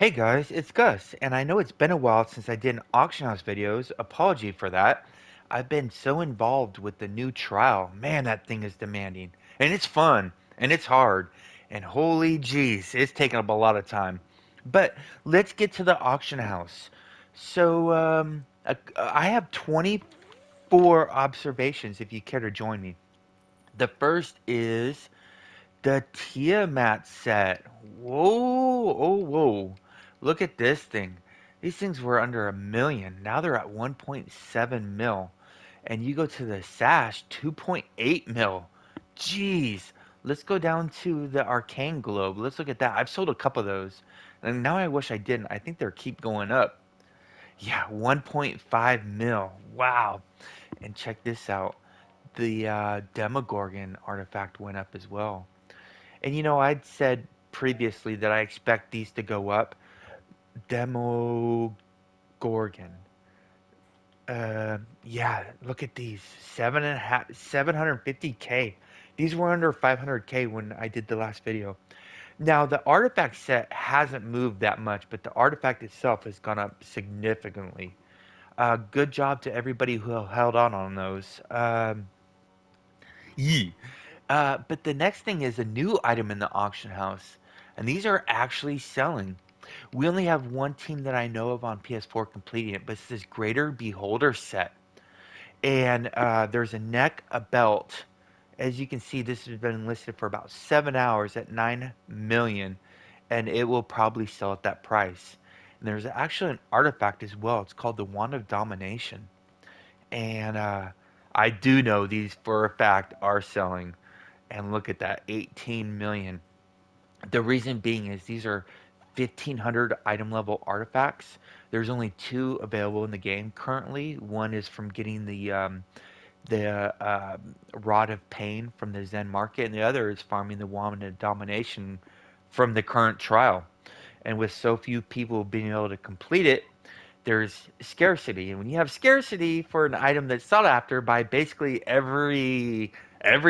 Hey guys, it's Gus, and I know it's been a while since I did auction house videos. Apology for that. I've been so involved with the new trial. Man, that thing is demanding. And it's fun, and it's hard. And holy jeez, it's taken up a lot of time. But let's get to the auction house. I have 24 observations if you care to join me. The first is the Tiamat set. Whoa, oh, whoa. Look at this thing. These things were under a million. Now they're at 1.7 mil. And you go to the Sash, 2.8 mil. Jeez. Let's go down to the Arcane Globe. Let's look at that. I've sold a couple of those. And now I wish I didn't. I think they're keep going up. Yeah, 1.5 mil. Wow. And check this out. The Demogorgon artifact went up as well. And I'd said previously that I expect these to go up. Demo Gorgon. Yeah, look at these. 750k. These were under 500k when I did the last video. Now the artifact set hasn't moved that much, but the artifact itself has gone up significantly. Good job to everybody who held on those. Yeah. But the next thing is a new item in the auction house, and these are actually selling. We only have one team that I know of on PS4 completing it, but it's this Greater Beholder set. And there's a neck, a belt. As you can see, this has been listed for about 7 hours at 9 million, and it will probably sell at that price. And there's actually an artifact as well. It's called the Wand of Domination. And I do know these for a fact are selling. And look at that, 18 million. The reason being is these are 1500 item level artifacts. There's only two available in the game currently. One is from getting the Rod of Pain from the Zen Market, and the other is farming the Wand of Domination from the current trial. And with so few people being able to complete it, there's scarcity. And when you have scarcity for an item that's sought after by basically every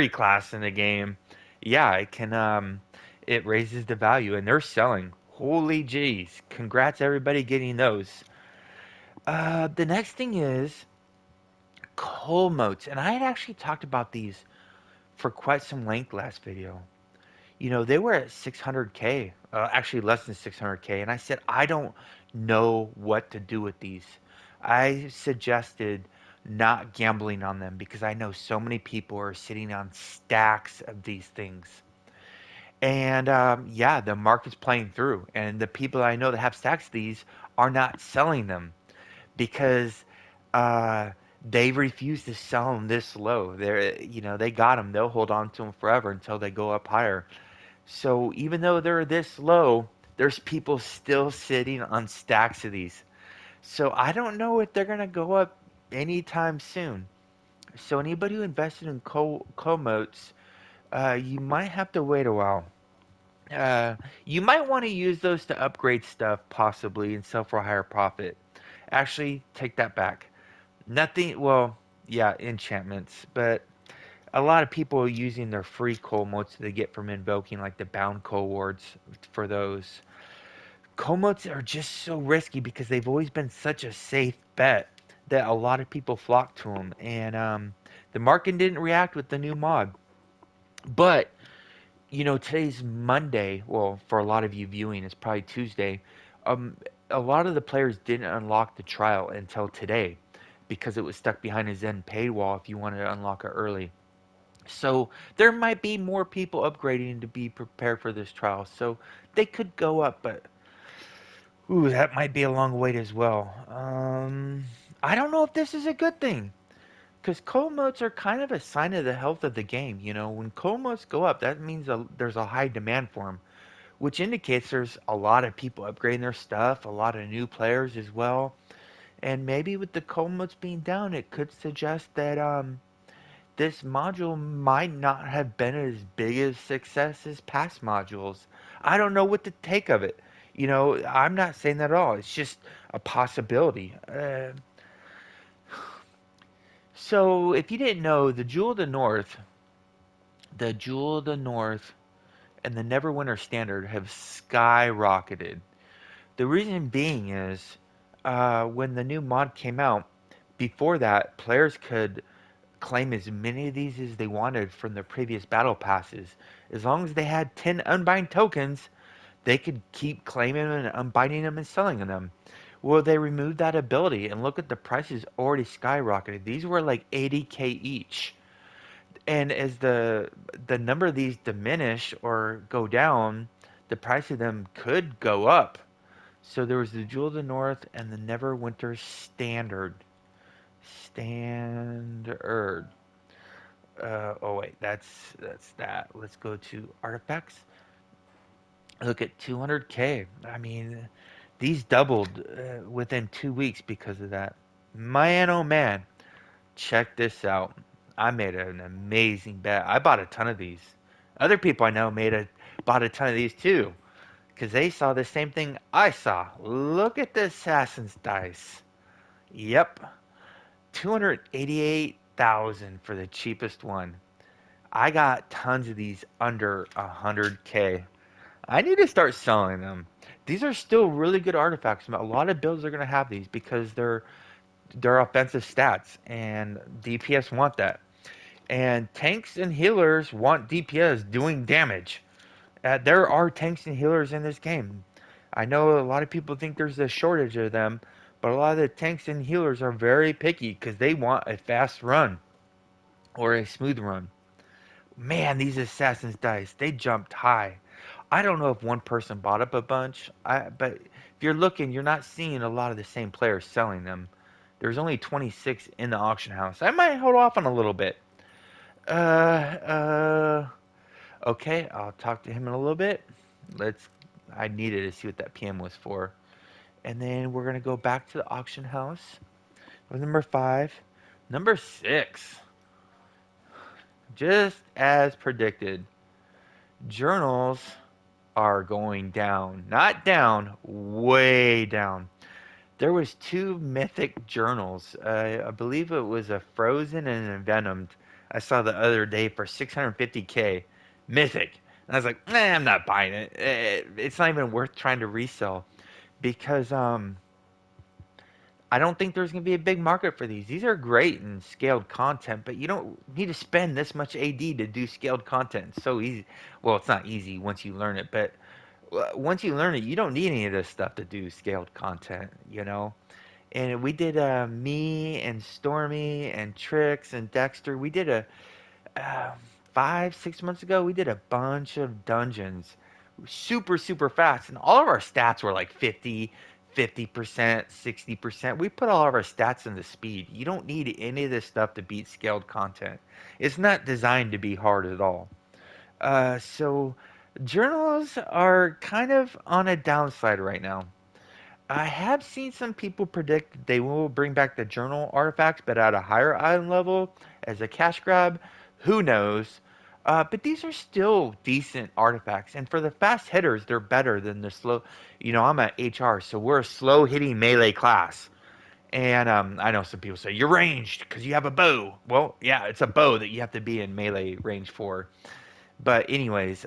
class in the game, yeah, it raises the value, and they're selling. Holy jeez. Congrats everybody getting those. The next thing is coal motes, and I had actually talked about these for quite some length last video. They were at 600k, actually less than 600k, and I said I don't know what to do with these. I suggested not gambling on them because I know so many people are sitting on stacks of these things. And yeah, the market's playing through, and the people I know that have stacks of these are not selling them because uh, they refuse to sell them this low. They got them. They'll hold on to them forever until they go up higher. So even though they're this low, there's people still sitting on stacks of these. So I don't know if they're gonna go up anytime soon. So anybody who invested in comotes, you might have to wait a while. Uh, you might want to use those to upgrade stuff possibly and sell for a higher profit. Actually, take that back. Nothing. Well, yeah, enchantments, but a lot of people are using their free coal motes they get from invoking like the bound coal wards for those. Coal motes are just so risky because they've always been such a safe bet that a lot of people flock to them, and the market didn't react with the new mod. But today's Monday. Well, for a lot of you viewing, it's probably Tuesday. Um, a lot of the players didn't unlock the trial until today because it was stuck behind a Zen paywall if you wanted to unlock it early. So there might be more people upgrading to be prepared for this trial. So they could go up, but ooh, that might be a long wait as well. I don't know if this is a good thing because coal motes are kind of a sign of the health of the game. When coal motes go up, that means there's a high demand for them, which indicates there's a lot of people upgrading their stuff, a lot of new players as well. And maybe with the coal motes being down, it could suggest that this module might not have been as big a success as past modules. I don't know what to take of it. I'm not saying that at all. It's just a possibility. So, if you didn't know, the Jewel of the North, and the Neverwinter standard have skyrocketed. The reason being is when the new mod came out, before that, players could claim as many of these as they wanted from the previous battle passes. As long as they had 10 unbind tokens, they could keep claiming them and unbinding them and selling them. Well, they removed that ability, and look at the prices already skyrocketed. These were like 80K each. And as the number of these diminish or go down, the price of them could go up. So there was the Jewel of the North and the Neverwinter Standard. Standard. Oh wait, that's that. Let's go to artifacts. Look at 200K. I mean, these doubled within 2 weeks because of that. Man, oh man, check this out. I made an amazing bet. I bought a ton of these. Other people I know bought a ton of these too because they saw the same thing I saw. Look at the assassin's dice. Yep, 288,000 for the cheapest one. I got tons of these under 100K. I need to start selling them. These are still really good artifacts. A lot of builds are going to have these because they're offensive stats, and DPS want that. And tanks and healers want DPS doing damage. There are tanks and healers in this game. I know a lot of people think there's a shortage of them, but a lot of the tanks and healers are very picky because they want a fast run or a smooth run. Man, these assassins dice, they jumped high. I don't know if one person bought up a bunch, but if you're looking, you're not seeing a lot of the same players selling them. There's only 26 in the auction house. I might hold off on a little bit. Uh, uh, okay, I'll talk to him in a little bit. Let's. I needed to see what that PM was for, and then we're gonna go back to the auction house with number 5, number 6. Just as predicted, journals are going down. Not down, way down. There was two mythic journals. I believe it was a frozen and a venomed. I saw the other day for 650K. Mythic. And I was like, I'm not buying it. It's not even worth trying to resell because I don't think there's going to be a big market for these. These are great in scaled content, but you don't need to spend this much AD to do scaled content. It's so easy. Well, it's not easy once you learn it, but once you learn it, you don't need any of this stuff to do scaled content. And we did me and Stormy and Trix and Dexter. We did uh, 5, 6 months ago. We did a bunch of dungeons, super super fast, and all of our stats were like 50%, 60%. We put all of our stats into speed. You don't need any of this stuff to beat scaled content. It's not designed to be hard at all. So journals are kind of on a downside right now. I have seen some people predict that they will bring back the journal artifacts, but at a higher item level as a cash grab. Who knows? But these are still decent artifacts, and for the fast hitters, they're better than the slow. I'm at HR, so we're a slow hitting melee class. And I know some people say you're ranged because you have a bow. Well, yeah, it's a bow that you have to be in melee range for. But anyways,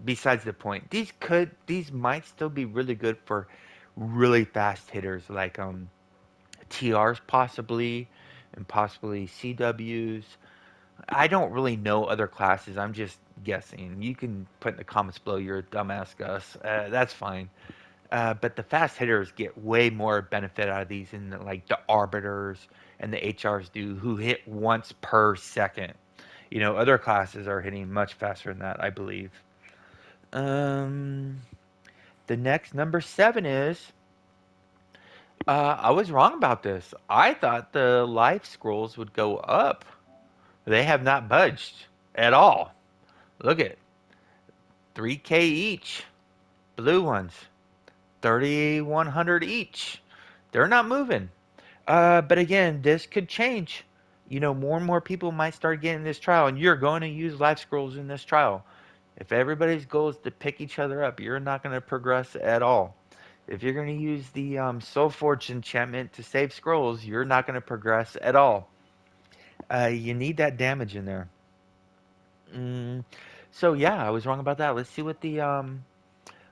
besides the point, these might still be really good for really fast hitters like TRs possibly, and possibly CWs. I don't really know other classes. I'm just guessing. You can put in the comments below. You're a dumbass, Gus. That's fine. But the fast hitters get way more benefit out of these than like the arbiters and the HRs do, who hit once per second. Other classes are hitting much faster than that, I believe. Um, the next number 7 is. I was wrong about this. I thought the life scrolls would go up. They have not budged at all. Look at 3K each. Blue ones, 3,100 each. They're not moving. But again, this could change. More and more people might start getting this trial, and you're going to use life scrolls in this trial. If everybody's goal is to pick each other up, you're not going to progress at all. If you're going to use the Soul Forge enchantment to save scrolls, you're not going to progress at all. You need that damage in there. Mm, so yeah, I was wrong about that. Let's see what the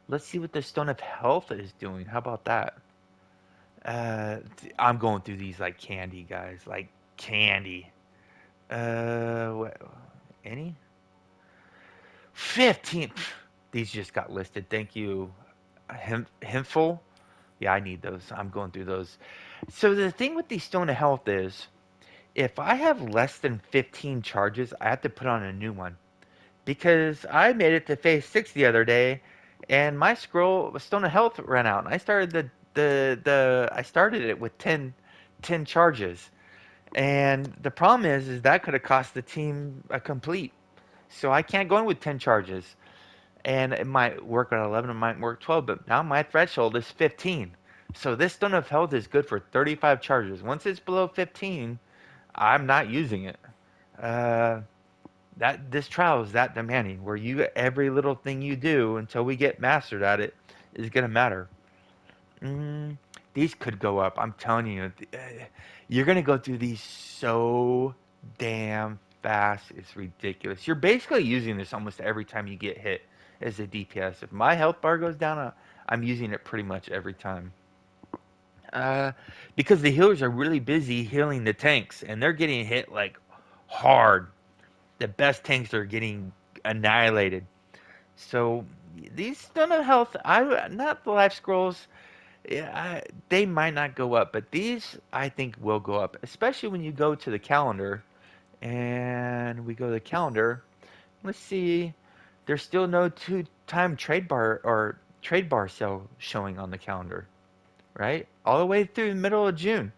Let's see what the Stone of Health is doing. How about that? Uh, I'm going through these like candy, guys. Like candy. What? Any? 15. These just got listed. Thank you. Hempful. Yeah, I need those. I'm going through those. So the thing with the Stone of Health is, if I have less than 15 charges, I have to put on a new one. Because I made it to phase 6 the other day, and my scroll Stone of Health ran out, and I started the I started it with 10 charges. And the problem is that could have cost the team a complete. So I can't go in with 10 charges. And it might work at 11, it might work 12, but now my threshold is 15. So this Stone of Health is good for 35 charges. Once it's below 15, I'm not using it. Uh, that this trial is that demanding, where you every little thing you do until we get mastered at it is gonna matter. Mm, these could go up. I'm telling you, you're gonna go through these so damn fast. It's ridiculous. You're basically using this almost every time you get hit as a DPS. If my health bar goes down, I'm using it pretty much every time. Uh, because the healers are really busy healing the tanks, and they're getting hit like hard. The best tanks are getting annihilated. So these Stone of Health, I not the life scrolls. Yeah, they might not go up, but these I think will go up, especially when you go to the calendar. And we go to the calendar. Let's see. There's still no two-time trade bar or trade bar sale showing on the calendar, right? All the way through the middle of June.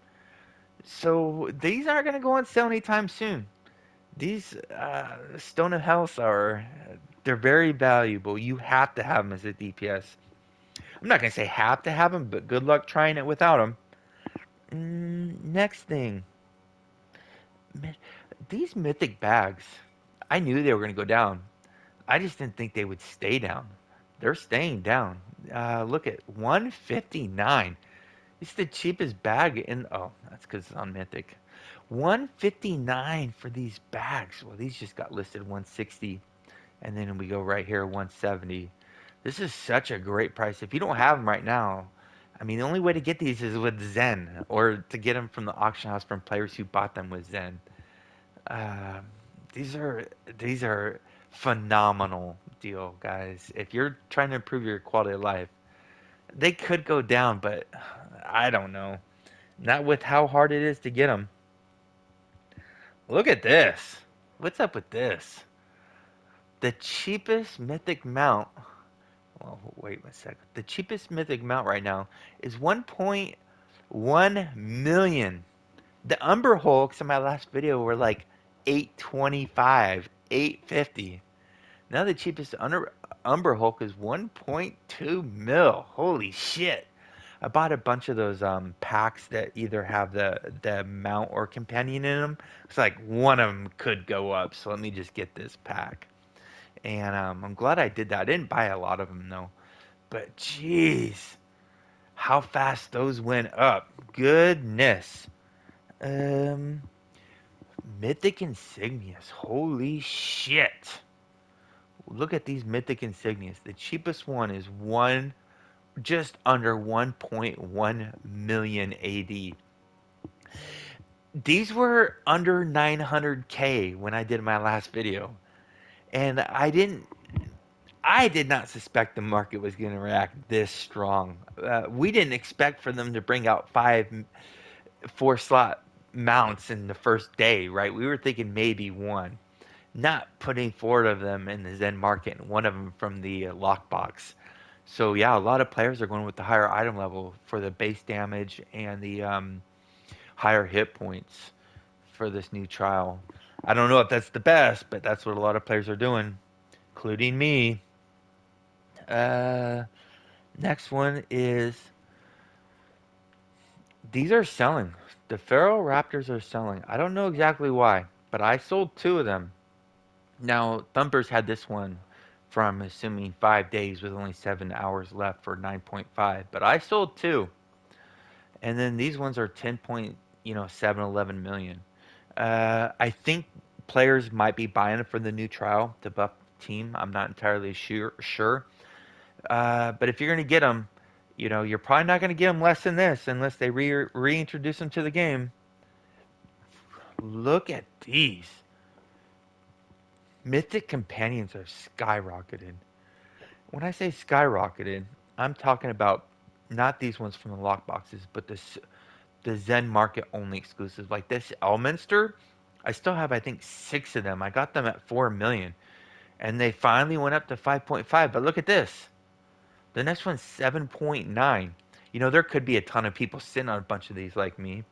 So these aren't going to go on sale anytime soon. These Stone of Health are they're very valuable. You have to have them as a DPS. I'm not going to say have to have them, but good luck trying it without them. Next thing, these mythic bags. I knew they were going to go down. I just didn't think they would stay down. They're staying down. Look at 159. It's the cheapest bag in. Oh, that's because it's on Mythic. 159 for these bags. Well, these just got listed 160, and then we go right here 170. This is such a great price. If you don't have them right now, I mean, the only way to get these is with Zen, or to get them from the auction house from players who bought them with Zen. Uh, these are these are phenomenal deal, guys. If you're trying to improve your quality of life, they could go down, but I don't know. Not with how hard it is to get them. Look at this. What's up with this? The cheapest mythic mount. Well, wait a second. The cheapest mythic mount right now is 1.1 million. The Umber Hulks in my last video were like 825, 850. Now the cheapest Umber Hulk is 1.2 mil. Holy shit. I bought a bunch of those packs that either have the mount or companion in them. It's like one of them could go up, so let me just get this pack. And I'm glad I did that. I didn't buy a lot of them though. But jeez, how fast those went up. Goodness. Um, Mythic Insignias. Holy shit. Look at these Mythic Insignias. The cheapest one is just under 1.1 million AD. These were under 900k when I did my last video. And I did not suspect the market was going to react this strong. We didn't expect for them to bring out 4 slot mounts in the first day, right? We were thinking maybe one. Not putting 4 of them in the Zen market and one of them from the Lockbox. So yeah, a lot of players are going with the higher item level for the base damage and the higher hit points for this new trial. I don't know if that's the best, but that's what a lot of players are doing, including me. Uh, Next one is these are selling. The Pharaoh Raptors are selling. I don't know exactly why, but I sold 2 of them. Now, Thumpers had this one from assuming 5 days with only 7 hours left for 9.5, but I sold 2. And then these ones are 10 point, 7, 11 million. I think players might be buying it for the new trial to buff team. I'm not entirely sure. But if you're going to get them, you're probably not going to get them less than this unless they reintroduce them to the game. Look at these. Mythic companions are skyrocketed. When I say skyrocketed, I'm talking about not these ones from the lockboxes, but the Zen Market only exclusives. Like this Elminster, I still have I think 6 of them. I got them at 4 million, and they finally went up to 5.5. But look at this. The next one's 7.9. There could be a ton of people sitting on a bunch of these like me,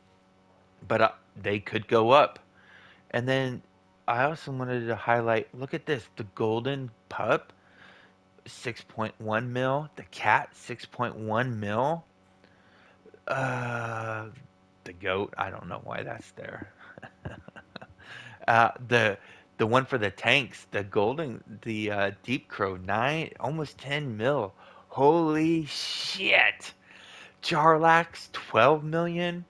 but they could go up. And then I also wanted to highlight. Look at this. The Golden Pup, 6.1 mil. The cat, 6.1 mil. Uh, the goat. I don't know why that's there. The one for the tanks, the deep crow, almost 10 mil. Holy shit! Jarlax, 12 million.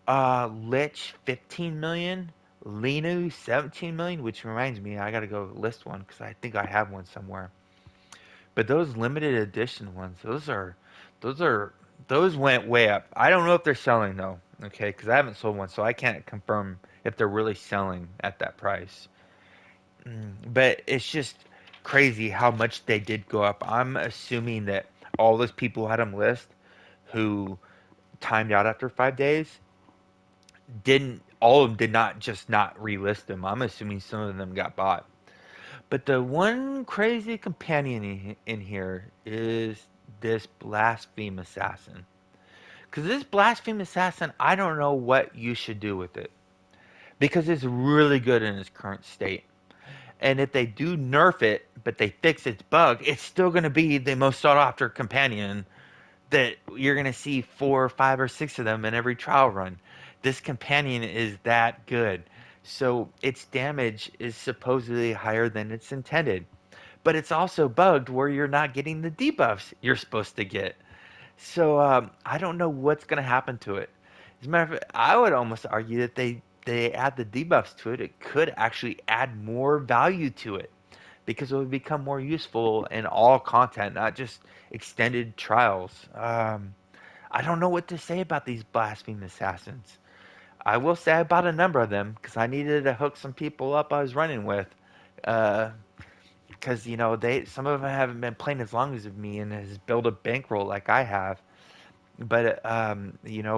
Lich, 15 million. Linu, 17 million. Which reminds me, I gotta go list one because I think I have one somewhere. But those limited edition ones, those are, those went way up. I don't know if they're selling though, okay? Because I haven't sold one, so I can't confirm if they're really selling at that price. But it's just crazy how much they did go up. I'm assuming that all those people had them list who timed out after 5 days didn't. All of them did not just not relist them. I'm assuming some of them got bought. But the one crazy companion in here is this Blaspheme Assassin. Because this Blaspheme Assassin, I don't know what you should do with it. Because it's really good in its current state. And if they do nerf it, but they fix its bug, it's still going to be the most sought after companion that you're going to see 4 or 5 or 6 of them in every trial run. This companion is that good. So its damage is supposedly higher than it's intended. But it's also bugged where you're not getting the debuffs you're supposed to get. So I don't know what's going to happen to it. As a matter of fact, I would almost argue that they add the debuffs to it. It could actually add more value to it because it would become more useful in all content, not just extended trials. I don't know what to say about these blaspheme assassins. I will say I bought a number of them because I needed to hook some people up I was running with. Uh, because they some of them haven't been playing as long as me and has built a bankroll like I have. But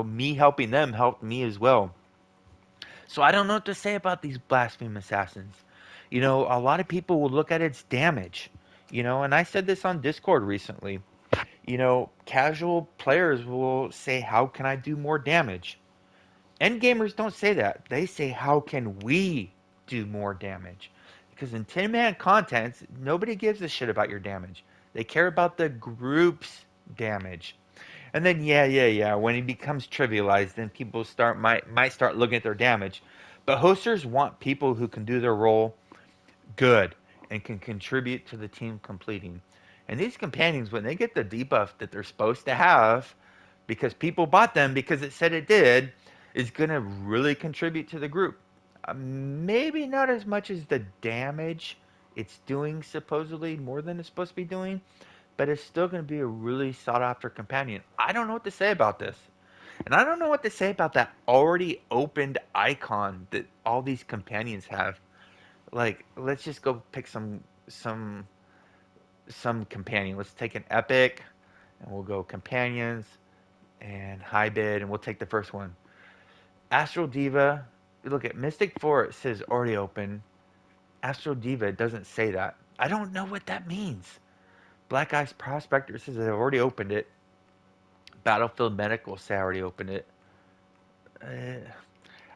me helping them helped me as well. So I don't know what to say about these blaspheme assassins. A lot of people will look at its damage. And I said this on Discord recently. Casual players will say, "How can I do more damage?" End gamers don't say that. They say, "How can we do more damage?" Because in 10-man contents, nobody gives a shit about your damage. They care about the group's damage. And then yeah, when it becomes trivialized, then people might start looking at their damage. But hosters want people who can do their role good and can contribute to the team completing. And these companions, when they get the debuff that they're supposed to have, because people bought them because it said it did, is going to really contribute to the group. Maybe not as much as the damage it's doing, supposedly, more than it's supposed to be doing, but it's still going to be a really sought after companion. I don't know what to say about this. And I don't know what to say about that already opened icon that all these companions have. Like, let's just go pick some companion. Let's take an epic, and we'll go companions and high bid, and we'll take the first one. Astral Diva. Look at Mystic 4. It says already open. Astral Diva doesn't say that. I don't know what that means. Black Ice Prospector says I've already opened it. Battlefield Medical say I already opened it. Uh,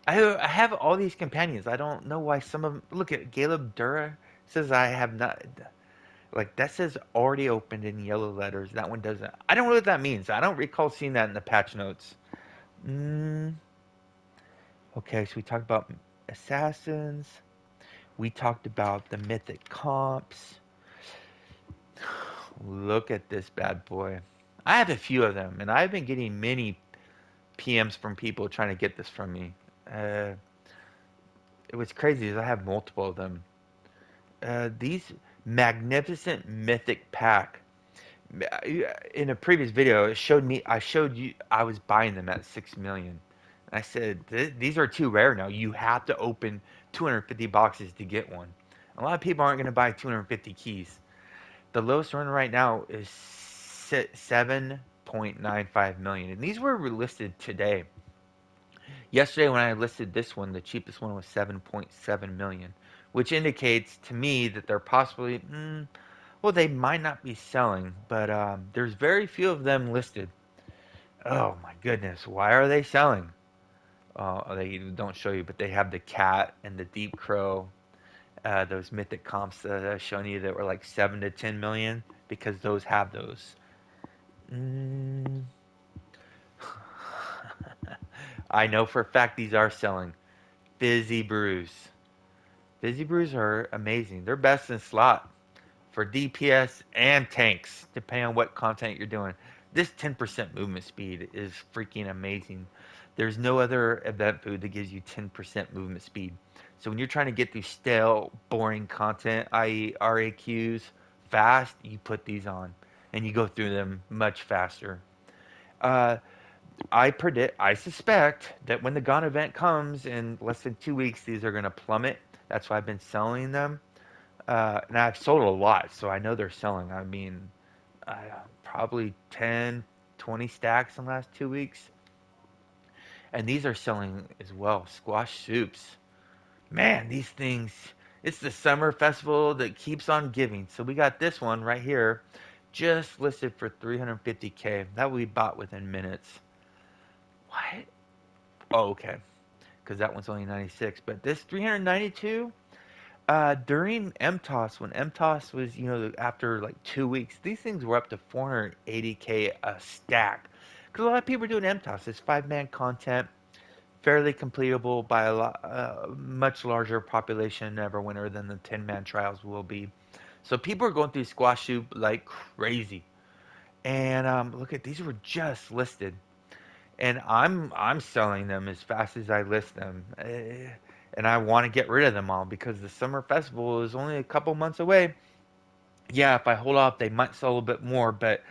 I have all these companions. I don't know why some of them. Look at Caleb Dura says I have not. Like that says already opened in yellow letters. That one doesn't. I don't know what that means. I don't recall seeing that in the patch notes. Mm, okay, so we talked about assassins. We talked about the mythic comps. Look at this bad boy. I have a few of them, and I've been getting many PMs from people trying to get this from me. Uh, what's crazy is I have multiple of them. These magnificent mythic pack. In a previous video, it showed me. I showed you. I was buying them at 6 million. And I said these are too rare now. You have to open 250 boxes to get one. A lot of people aren't going to buy 250 keys. The lowest one right now is 7.95 million, and these were listed today. Yesterday, when I listed this one, the cheapest one was 7.7 million, which indicates to me that they're possibly, well, they might not be selling, but there's very few of them listed. Oh my goodness, why are they selling? They don't show you, but they have the cat and the deep crow, those mythic comps that I've shown you that were like 7 to 10 million, because those have those. Mm, I know for a fact these are selling. Fizzy brews. Fizzy brews are amazing. They're best in slot for DPS and tanks, depending on what content you're doing. This 10% movement speed is freaking amazing. There's no other event food that gives you 10% movement speed. So when you're trying to get through stale, boring content, i.e., RAQs, fast, you put these on and you go through them much faster. Uh, I suspect that when the Gone event comes in less than 2 weeks, these are going to plummet. That's why I've been selling them. And I've sold a lot, so I know they're selling. I mean, probably 10, 20 stacks in the last 2 weeks. And these are selling as well. Squash soups. Man, these things, it's the summer festival that keeps on giving. So we got this one right here, just listed for 350K. That we bought within minutes. What? Oh, okay. Because that one's only 96. But this 392, during MTOS, when MTOS was, after like 2 weeks, these things were up to 480K a stack. Because a lot of people are doing MTOS. It's 5-man content, fairly completable by a lot, much larger population in Neverwinter than the 10-man trials will be. So people are going through Squash Soup like crazy. And look at these were just listed, and I'm selling them as fast as I list them. And I want to get rid of them all because the summer festival is only a couple months away. Yeah, if I hold off, they might sell a bit more, but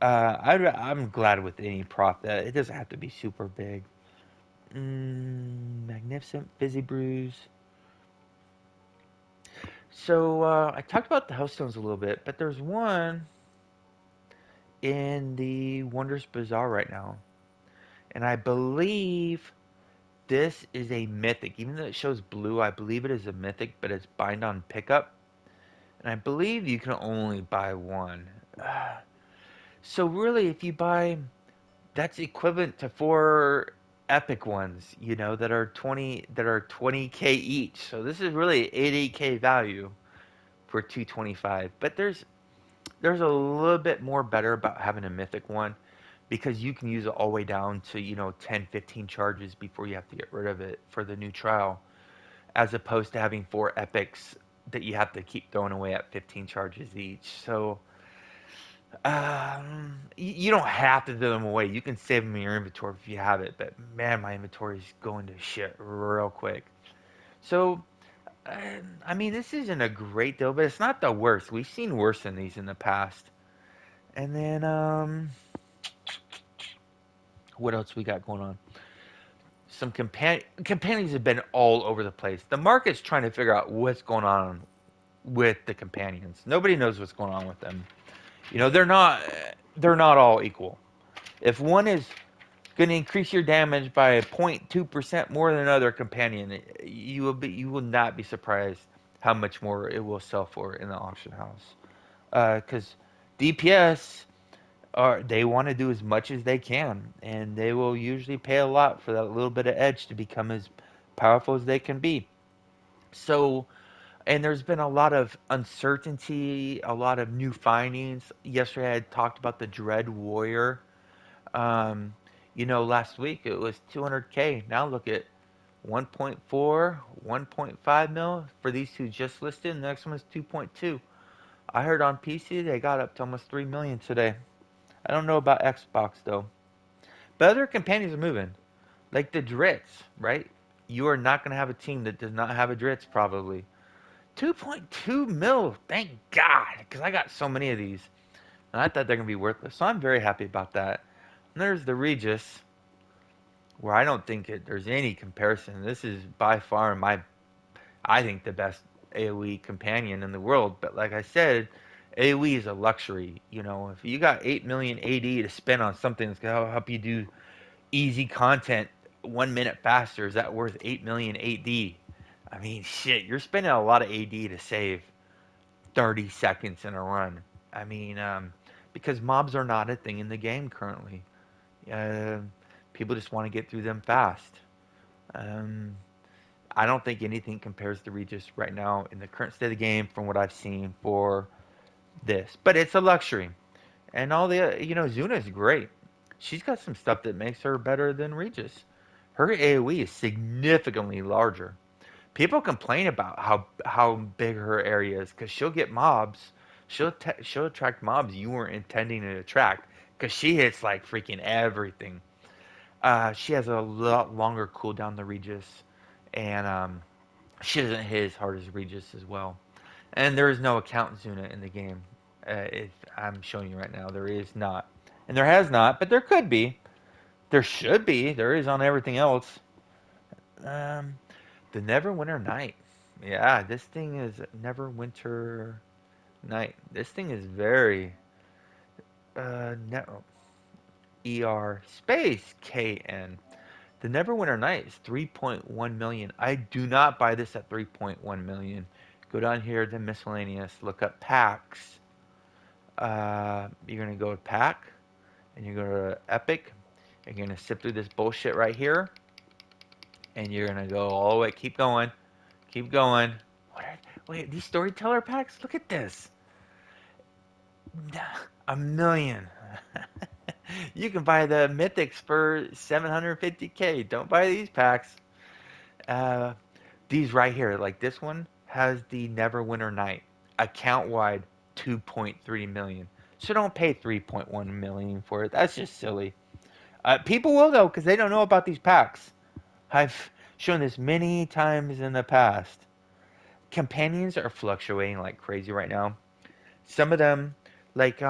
I'm glad with any profit. It doesn't have to be super big. Magnificent fizzy brews. So I talked about the Hellstones a little bit, but there's one in the Wondrous Bazaar right now, and I believe this is a mythic. Even though it shows blue, I believe it is a mythic, but it's bind on pickup. And I believe you can only buy one. So really, if you buy, that's equivalent to four epic ones, that are 20K each. So this is really 80K value for 225. But there's a little bit more better about having a mythic one, because you can use it all the way down to 10, 15 charges before you have to get rid of it for the new trial, as opposed to having four epics that you have to keep throwing away at 15 charges each. So you don't have to throw them away. You can save them in your inventory if you have it. But man, my inventory is going to shit real quick. So uh, I mean, this isn't a great deal, but it's not the worst. We've seen worse than these in the past. And then what else we got going on? Some companions have been all over the place. The market's trying to figure out what's going on with the companions. Nobody knows what's going on with them. They're not all equal. If one is going to increase your damage by 0.2% more than another companion, you will not be surprised how much more it will sell for in the auction house. Because DPS they want to do as much as they can, and they will usually pay a lot for that little bit of edge to become as powerful as they can be. So, and there's been a lot of uncertainty, a lot of new findings. Yesterday, I had talked about the Dread Warrior. Um, last week it was 200K. Now look at 1.4, 1.5 mil for these two just listed. The next one is 2.2. I heard on PC they got up to almost 3 million today. I don't know about Xbox though. But other companions are moving. Like the Drits, right? You are not going to have a team that does not have a Drits probably. 2.2 mil, thank God, because I got so many of these. And I thought they're going to be worthless. So I'm very happy about that. And there's the Regis, where I don't think there's any comparison. This is by far I think, the best AoE companion in the world. But like I said, AoE is a luxury. You know, if you got 8 million AD to spend on something that's going to help you do easy content 1 minute faster, is that worth 8 million AD? I mean, shit, you're spending a lot of AD to save 30 seconds in a run. I mean, because mobs are not a thing in the game currently. Uh, People just want to get through them fast. Um, I don't think anything compares to Regis right now in the current state of the game from what I've seen for this. But it's a luxury. And all the, Zuna is great. She's got some stuff that makes her better than Regis. Her AoE is significantly larger. People complain about how big her area is because she'll get mobs. She'll attract mobs you weren't intending to attract because she hits like freaking everything. She has a lot longer cooldown than Regis, and she doesn't hit as hard as Regis as well. And there is no account Zuna in the game. If I'm showing you right now, there is not, and there has not, but there could be. There should be. There is on everything else. Um, the Neverwinter Night. Yeah, this thing is Neverwinter Night. This thing is very no space KN. The Neverwinter Night is 3.1 million. I do not buy this at 3.1 million. Go down here to miscellaneous, look up packs. You're gonna go to pack, and you're gonna go to epic, and you're gonna sift through this bullshit right here, and you're gonna go all the way. Keep going, keep going. Wait, these storyteller packs? Look at this. A million. You can buy the mythics for 750K. Don't buy these packs. Uh, these right here, like this one, has the Neverwinter Night. Account wide, 2.3 million. So don't pay 3.1 million for it. That's just silly. People will though, because they don't know about these packs. I've shown this many times in the past. Companions are fluctuating like crazy right now. Some of them, like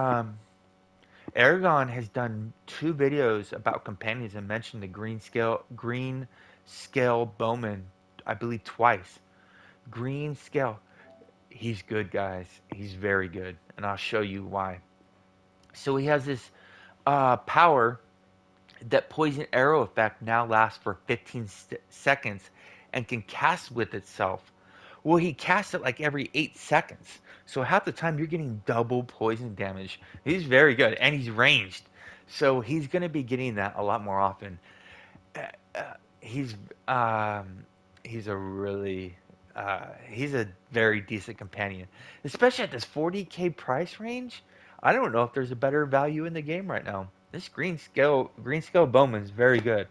Aragon, has done 2 videos about companions and mentioned the green scale bowman, I believe twice. Green scale. He's good, guys. He's very good, and I'll show you why. So he has this power that poison arrow effect now lasts for 15 seconds and can cast with itself. Well, he casts it like every 8 seconds. So half the time you're getting double poison damage. He's very good, and he's ranged. So he's going to be getting that a lot more often. Uh, uh, he's um, he's a really he's a very decent companion, especially at this 40K price range. I don't know if there's a better value in the game right now. This green scale Bowman's very good.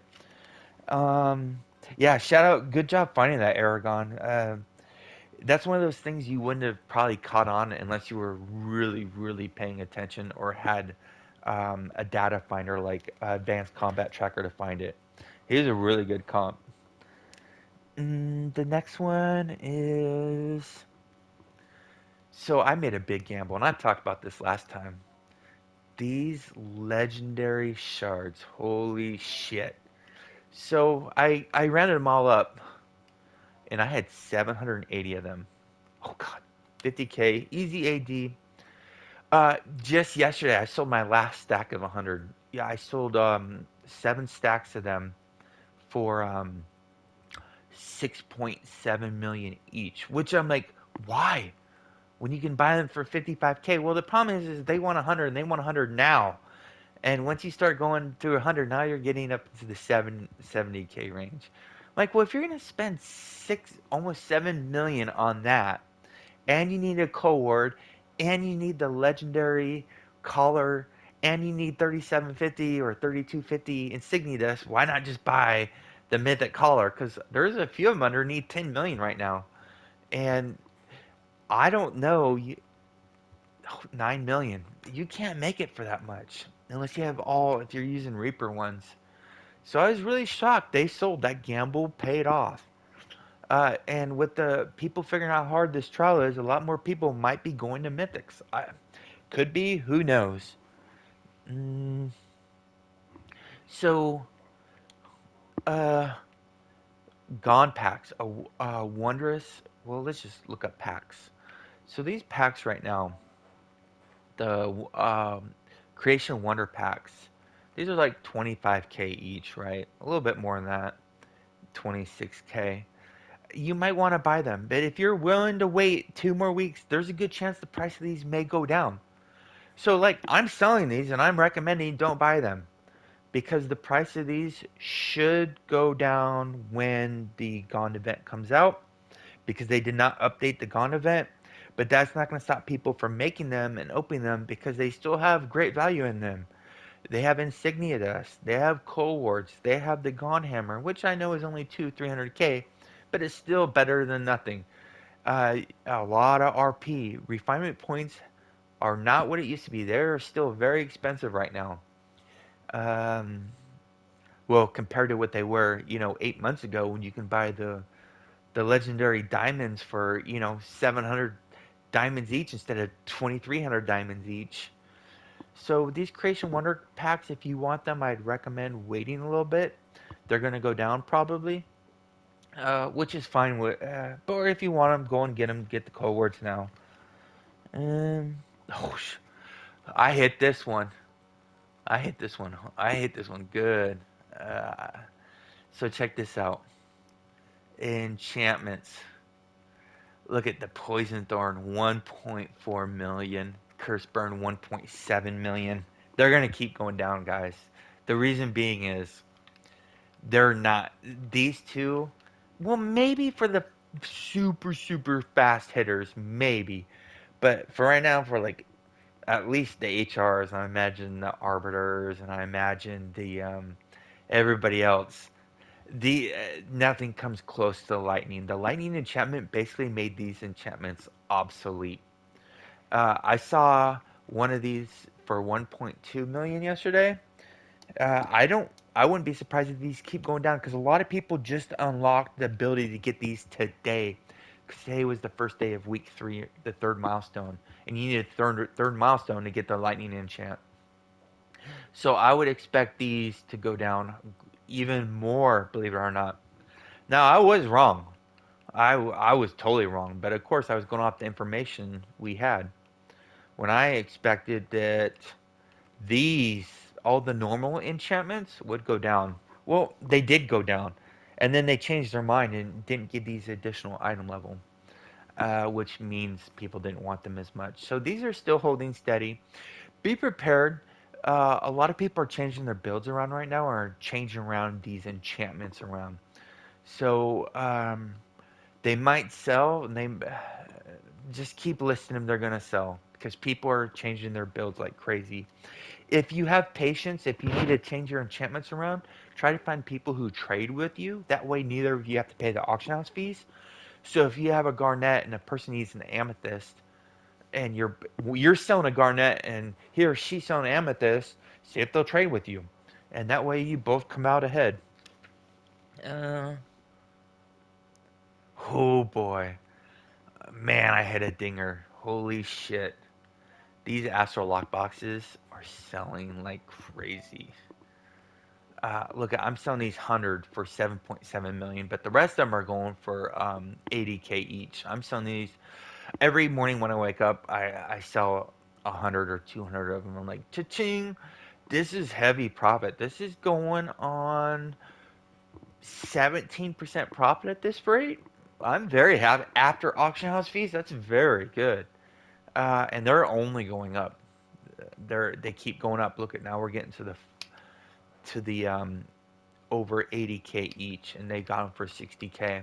Um, yeah, shout out, good job finding that Aragon. That's one of those things you wouldn't have probably caught on unless you were really, really paying attention or had a data finder like Advanced Combat Tracker to find it. He's a really good comp. The next one is. So I made a big gamble, and I talked about this last time. These legendary shards, holy shit. So I rounded them all up, and I had 780 of them. Oh god, 50K, easy AD. Just yesterday I sold my last stack of 100. Yeah, I sold 7 stacks of them for 6.7 million each, which I'm like, why? When you can buy them for 55K? Well, the problem is they want 100 and they want 100 now. And once you start going through 100, now you're getting up into the 70K range. Like, well, if you're gonna spend almost 7 million on that, and you need a cohort, and you need the legendary collar, and you need 3750 or 3250 insignia dust, why not just buy the mythic collar? Because there's a few of them underneath 10 million right now, and I don't know. 9 million. You can't make it for that much unless you have all, if you're using Reaper ones. So I was really shocked. They sold. That gamble paid off. And with the people figuring out how hard this trial is, a lot more people might be going to Mythics. Could be. Who knows? Mm, so, uh, Gone packs. Wondrous. Well, let's just look up packs. So these packs right now, the Creation Wonder packs, these are like 25K each, right? A little bit more than that, 26K. You might want to buy them, but if you're willing to wait 2 more weeks, there's a good chance the price of these may go down. So, like, I'm selling these and I'm recommending don't buy them because the price of these should go down when the Gone event comes out because they did not update the Gone event. But that's not going to stop people from making them and opening them because they still have great value in them. They have Insignia dust, they have Coal Wards, they have the Gone Hammer, which I know is only 300K, but it's still better than nothing. A lot of RP. Refinement points are not what it used to be. They're still very expensive right now. Um, well, compared to what they were, 8 months ago when you can buy the legendary diamonds for 700 diamonds each instead of 2,300 diamonds each. So these Creation Wonder packs, if you want them, I'd recommend waiting a little bit. They're gonna go down probably, which is fine. But if you want them, go and get them. Get the cohorts now. Um, oh, I hit this one. I hit this one. I hit this one good. Uh, so check this out. Enchantments. Look at the Poison Thorn, 1.4 million. Curse Burn, 1.7 million. They're gonna keep going down, guys. The reason being is they're not these two. Well, maybe for the super fast hitters, maybe. But for right now, for like at least the HRs, I imagine the arbiters, and I imagine the everybody else. The Nothing comes close to the lightning. The lightning enchantment basically made these enchantments obsolete. I saw one of these for 1.2 million yesterday. I don't. I wouldn't be surprised if these keep going down because a lot of people just unlocked the ability to get these today. Because today was the first day of week 3, the third milestone, and you need a third milestone to get the lightning enchant. So I would expect these to go down even more, believe it or not. Now I was wrong. I was totally wrong, but of course I was going off the information we had. When I expected that these all the normal enchantments would go down. Well, they did go down, and then they changed their mind and didn't give these additional item level, which means people didn't want them as much. So these are still holding steady. Be prepared. A lot of people are changing their builds around right now, or changing around these enchantments around. So they might sell, and they just keep listing them. They're gonna sell because people are changing their builds like crazy. If you have patience, if you need to change your enchantments around, try to find people who trade with you. That way, neither of you have to pay the auction house fees. So if you have a garnet and a person needs an amethyst, and you're selling a garnet and he or she's selling an amethyst, see if they'll trade with you, and that way you both come out ahead. Uh, oh boy, man, I hit a dinger. Holy shit! These Astro Lock boxes are selling like crazy. Look, I'm selling these 100 for 7.7 million, but the rest of them are going for 80K each. I'm selling these every morning when I wake up. I sell 100 or 200 of them. I'm like, cha-ching! This is heavy profit. This is going on 17% profit at this rate. I'm very happy after auction house fees. That's very good, and they're only going up. They keep going up. Look at now we're getting to the over 80K each, and they got them for 60K.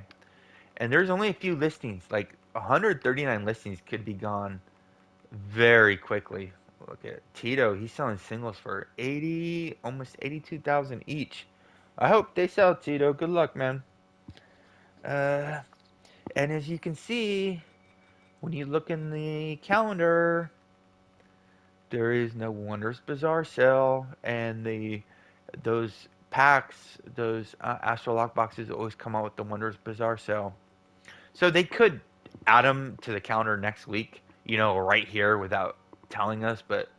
And there's only a few listings, like 139 listings could be gone very quickly. Look at Tito, he's selling singles for 80, almost 82,000 each. I hope they sell, Tito. Good luck, man. Uh, and as you can see, when you look in the calendar, there is no Wondrous Bazaar sale, and those packs, those Astro Lock boxes always come out with the Wondrous Bazaar sale. So they could add them to the calendar next week, right here without. telling us, but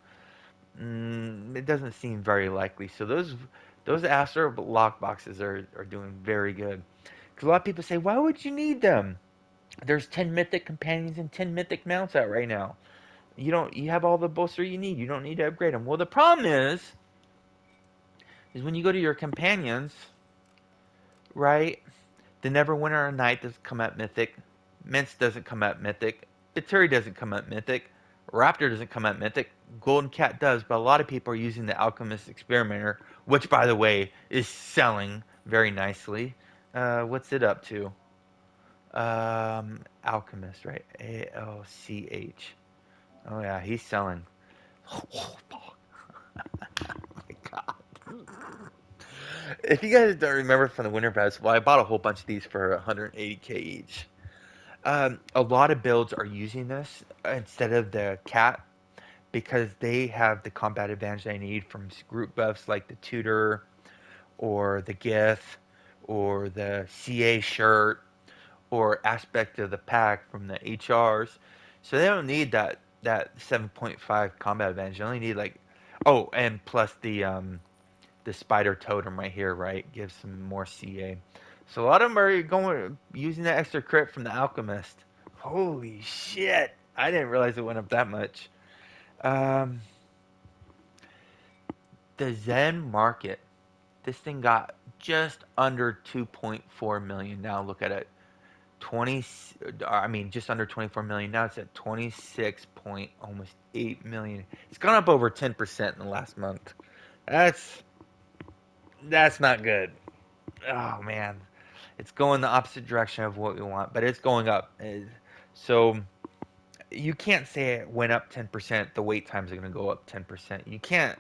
it doesn't seem very likely. So those Astro lock boxes are doing very good. Because a lot of people say, why would you need them? There's 10 mythic companions and 10 mythic mounts out right now. You have all the bolster you need. You don't need to upgrade them. Well, the problem is when you go to your companions, right? The Neverwinter Knight doesn't come out mythic. Mince doesn't come out mythic. Baturi doesn't come out mythic. Raptor doesn't come out mythic. Golden Cat does, but a lot of people are using the Alchemist Experimenter, which, by the way, is selling very nicely. What's it up to? Alchemist, right? ALCH. Oh yeah, he's selling. Oh my god. If you guys don't remember from the Winter Festival, I bought a whole bunch of these for 180k each. A lot of builds are using this instead of the cat because they have the combat advantage they need from group buffs like the tutor or the Gith or the CA shirt or aspect of the pack from the HRs. So they don't need that 7.5 combat advantage. They only need like and plus the spider totem right here, right? Gives some more CA. So a lot of them are going using that extra crit from the alchemist. Holy shit! I didn't realize it went up that much. Um, the Zen market. This thing got just under 2.4 million. Now look at it. 20 I mean just under 24 million. Now it's at 26 point almost 8 million. It's gone up over 10% in the last month. That's that's not good. Oh man. It's going the opposite direction of what we want, but it's going up. So you can't say it went up 10%, the wait times are going to go up 10%. You can't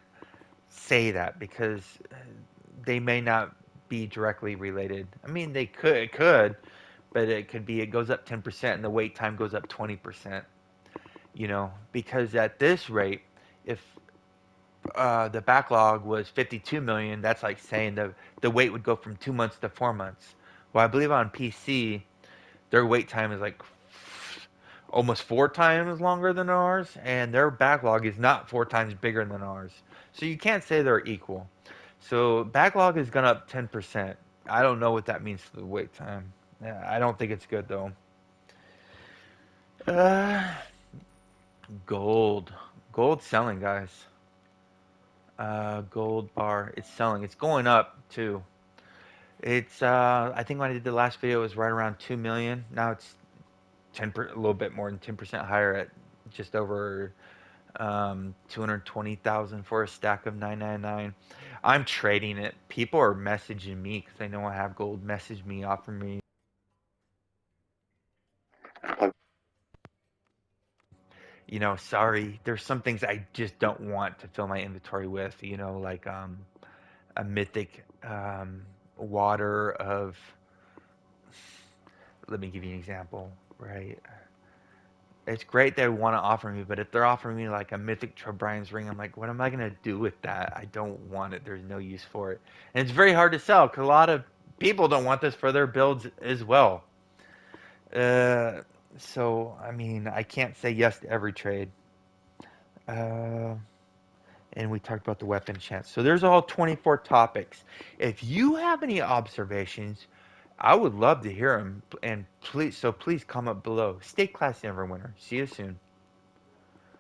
say that because they may not be directly related. I mean, it could, but it could be it goes up 10% and the wait time goes up 20%, because at this rate, if the backlog was 52 million, that's like saying the wait would go from 2 months to 4 months. Well, I believe on PC, their wait time is like almost 4 times longer than ours, and their backlog is not 4 times bigger than ours. So you can't say they're equal. So backlog has gone up 10%. I don't know what that means for the wait time. Yeah, I don't think it's good though. Uh, gold. Gold selling, guys. Gold bar. It's selling. It's going up too. It's I think when I did the last video, it was right around 2 million. Now it's a little bit more than 10% higher at just over 220,000 for a stack of 999. I'm trading it. People are messaging me because they know I have gold. Message me, offer me. Sorry. There's some things I just don't want to fill my inventory with. Like a mythic water of. Let me give you an example. Right. It's great they want to offer me, but if they're offering me like a mythic Trobrian's ring, I'm like, what am I gonna do with that? I don't want it. There's no use for it, and it's very hard to sell because a lot of people don't want this for their builds as well. Uh, so I mean, I can't say yes to every trade. Uh, and we talked about the weapon chance. So there's all 24 topics. If you have any observations, I would love to hear them. And please comment below. Stay classy, Neverwinter. See you soon.